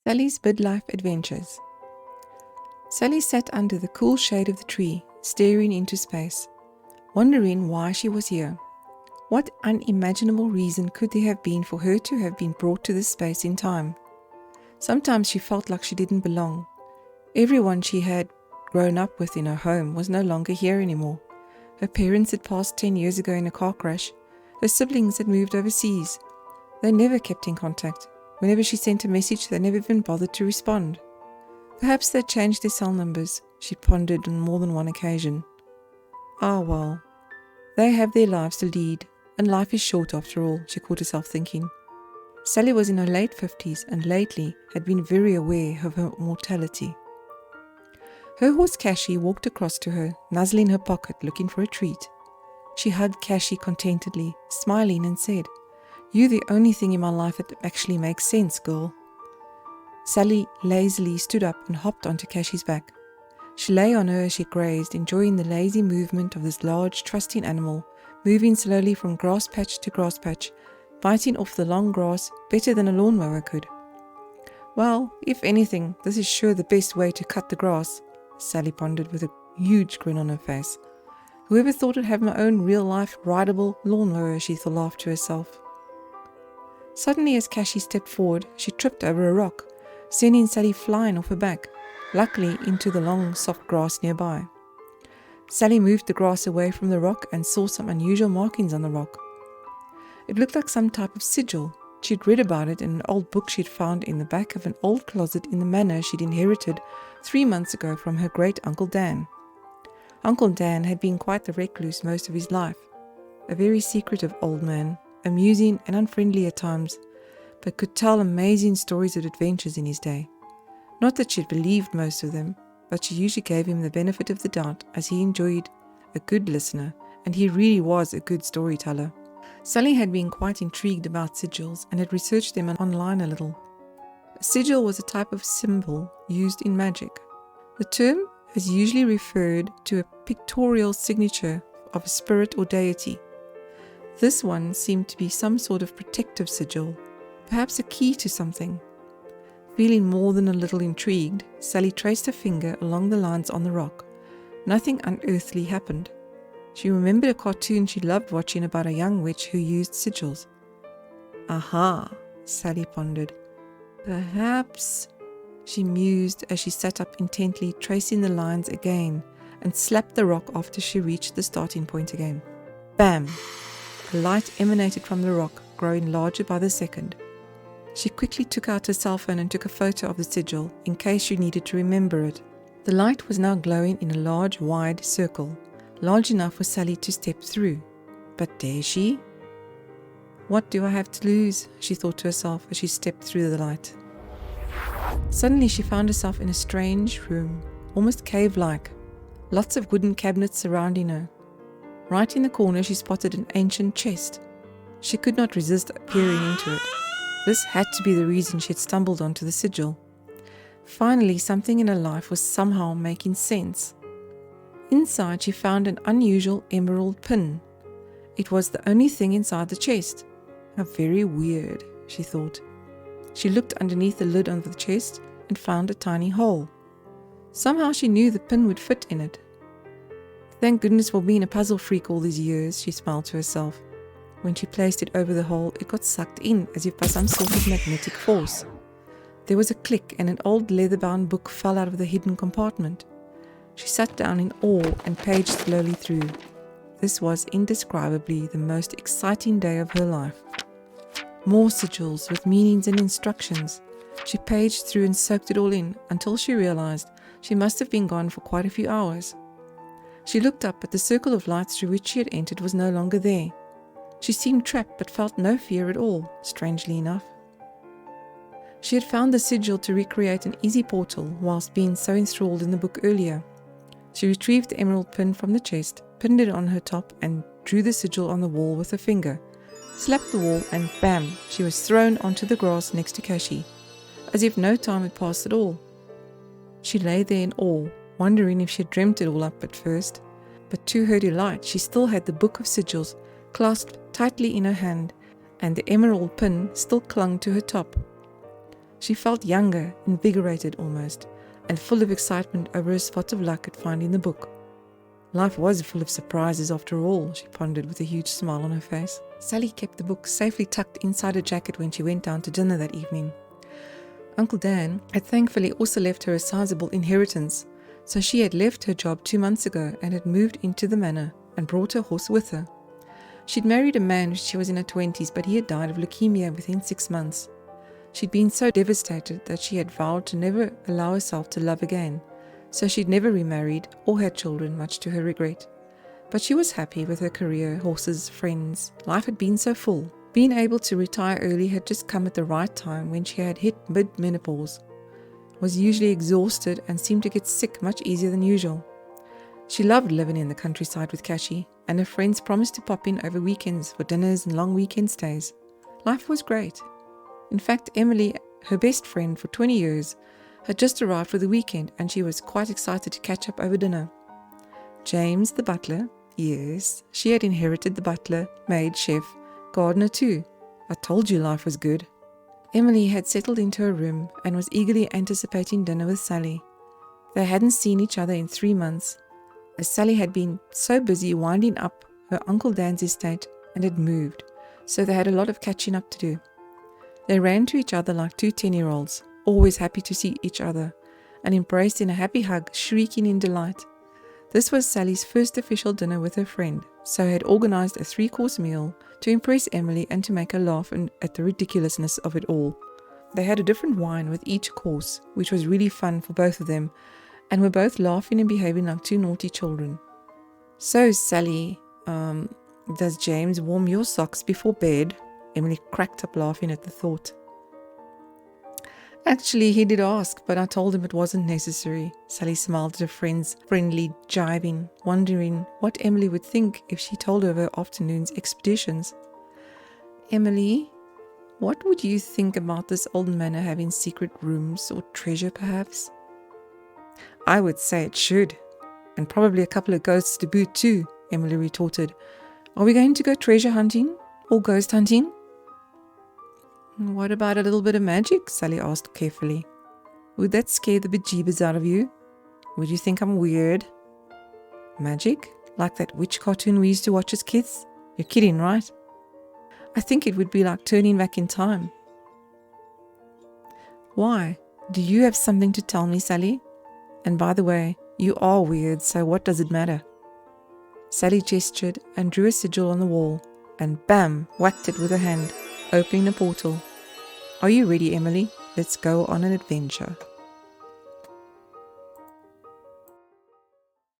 Sally's Midlife Adventures. Sally sat under the cool shade of the tree, staring into space, wondering why she was here. What unimaginable reason could there have been for her to have been brought to this space in time? Sometimes she felt like she didn't belong. Everyone she had grown up with in her home was no longer here anymore. Her parents had passed 10 years ago in a car crash. Her siblings had moved overseas. They never kept in contact. Whenever she sent a message, they never even bothered to respond. Perhaps they'd changed their cell numbers, she pondered on more than one occasion. Ah well, they have their lives to lead, and life is short after all, she caught herself thinking. Sally was in her late 50s and lately had been very aware of her mortality. Her horse Cashy walked across to her, nuzzling her pocket, looking for a treat. She hugged Cashy contentedly, smiling, and said, "You're the only thing in my life that actually makes sense, girl." Sally lazily stood up and hopped onto Cashy's back. She lay on her as she grazed, enjoying the lazy movement of this large, trusting animal, moving slowly from grass patch to grass patch, biting off the long grass better than a lawnmower could. Well, if anything, this is sure the best way to cut the grass, Sally pondered with a huge grin on her face. Whoever thought I'd have my own real-life, rideable lawnmower, she laughed to herself. Suddenly, as Cashy stepped forward, she tripped over a rock, sending Sally flying off her back, luckily into the long, soft grass nearby. Sally moved the grass away from the rock and saw some unusual markings on the rock. It looked like some type of sigil. She'd read about it in an old book she'd found in the back of an old closet in the manor she'd inherited 3 months ago from her great-uncle Dan. Uncle Dan had been quite the recluse most of his life, a very secretive old man, amusing and unfriendly at times, but could tell amazing stories of adventures in his day. Not that she'd believed most of them, but she usually gave him the benefit of the doubt, as he enjoyed a good listener, and he really was a good storyteller. Sally had been quite intrigued about sigils and had researched them online a little. A sigil was a type of symbol used in magic. The term has usually referred to a pictorial signature of a spirit or deity. This one seemed to be some sort of protective sigil, perhaps a key to something. Feeling more than a little intrigued, Sally traced her finger along the lines on the rock. Nothing unearthly happened. She remembered a cartoon she loved watching about a young witch who used sigils. Aha, Sally pondered. Perhaps, she mused as she sat up intently, tracing the lines again, and slapped the rock after she reached the starting point again. Bam! A light emanated from the rock, growing larger by the second. She quickly took out her cell phone and took a photo of the sigil, in case she needed to remember it. The light was now glowing in a large, wide circle, large enough for Sally to step through. But dare she? What do I have to lose? She thought to herself as she stepped through the light. Suddenly she found herself in a strange room, almost cave-like, lots of wooden cabinets surrounding her. Right in the corner she spotted an ancient chest. She could not resist peering into it. This had to be the reason she had stumbled onto the sigil. Finally, something in her life was somehow making sense. Inside, she found an unusual emerald pin. It was the only thing inside the chest. How very weird, she thought. She looked underneath the lid of the chest and found a tiny hole. Somehow she knew the pin would fit in it. Thank goodness for being a puzzle freak all these years, she smiled to herself. When she placed it over the hole, it got sucked in as if by some sort of magnetic force. There was a click and an old leather-bound book fell out of the hidden compartment. She sat down in awe and paged slowly through. This was indescribably the most exciting day of her life. More sigils with meanings and instructions. She paged through and soaked it all in until she realized she must have been gone for quite a few hours. She looked up, but the circle of lights through which she had entered was no longer there. She seemed trapped but felt no fear at all, strangely enough. She had found the sigil to recreate an easy portal whilst being so enthralled in the book earlier. She retrieved the emerald pin from the chest, pinned it on her top, and drew the sigil on the wall with her finger. Slapped the wall and bam, she was thrown onto the grass next to Cashy, as if no time had passed at all. She lay there in awe, wondering if she had dreamt it all up at first, but to her delight she still had the book of sigils clasped tightly in her hand, and the emerald pin still clung to her top. She felt younger, invigorated almost, and full of excitement over a spot of luck at finding the book. Life was full of surprises after all, she pondered with a huge smile on her face. Sally kept the book safely tucked inside her jacket when she went down to dinner that evening. Uncle Dan had thankfully also left her a sizable inheritance, so she had left her job 2 months ago and had moved into the manor and brought her horse with her. She'd married a man when she was in her 20s, but he had died of leukemia within 6 months. She'd been so devastated that she had vowed to never allow herself to love again, so she'd never remarried or had children, much to her regret. But she was happy with her career, horses, friends. Life had been so full. Being able to retire early had just come at the right time when she had hit mid-menopause, was usually exhausted and seemed to get sick much easier than usual. She loved living in the countryside with Kashi, and her friends promised to pop in over weekends for dinners and long weekend stays. Life was great. In fact, Emily, her best friend for 20 years, had just arrived for the weekend and she was quite excited to catch up over dinner. James, the butler, yes, she had inherited the butler, maid, chef, gardener too. I told you life was good. Emily had settled into her room and was eagerly anticipating dinner with Sally. They hadn't seen each other in 3 months, as Sally had been so busy winding up her Uncle Dan's estate and had moved, so they had a lot of catching up to do. They ran to each other like 2 10-year-olds, always happy to see each other, and embraced in a happy hug, shrieking in delight. This was Sally's first official dinner with her friend, so had organized a 3-course meal to impress Emily and to make her laugh at the ridiculousness of it all. They had a different wine with each course, which was really fun for both of them, and were both laughing and behaving like 2 naughty children. So, Sally, does James warm your socks before bed? Emily cracked up laughing at the thought. Actually, he did ask, but I told him it wasn't necessary. Sally smiled at her friend's friendly jibing, wondering what Emily would think if she told her of her afternoon's expeditions. Emily, what would you think about this old manor having secret rooms or treasure, perhaps? I would say it should, and probably a couple of ghosts to boot too, Emily retorted. Are we going to go treasure hunting or ghost hunting? What about a little bit of magic? Sally asked carefully. Would that scare the bejeebers out of you? Would you think I'm weird? Magic? Like that witch cartoon we used to watch as kids? You're kidding, right? I think it would be like turning back in time. Why? Do you have something to tell me, Sally? And by the way, you are weird, so what does it matter? Sally gestured and drew a sigil on the wall, and bam, whacked it with her hand, opening a portal. Are you ready, Emily? Let's go on an adventure.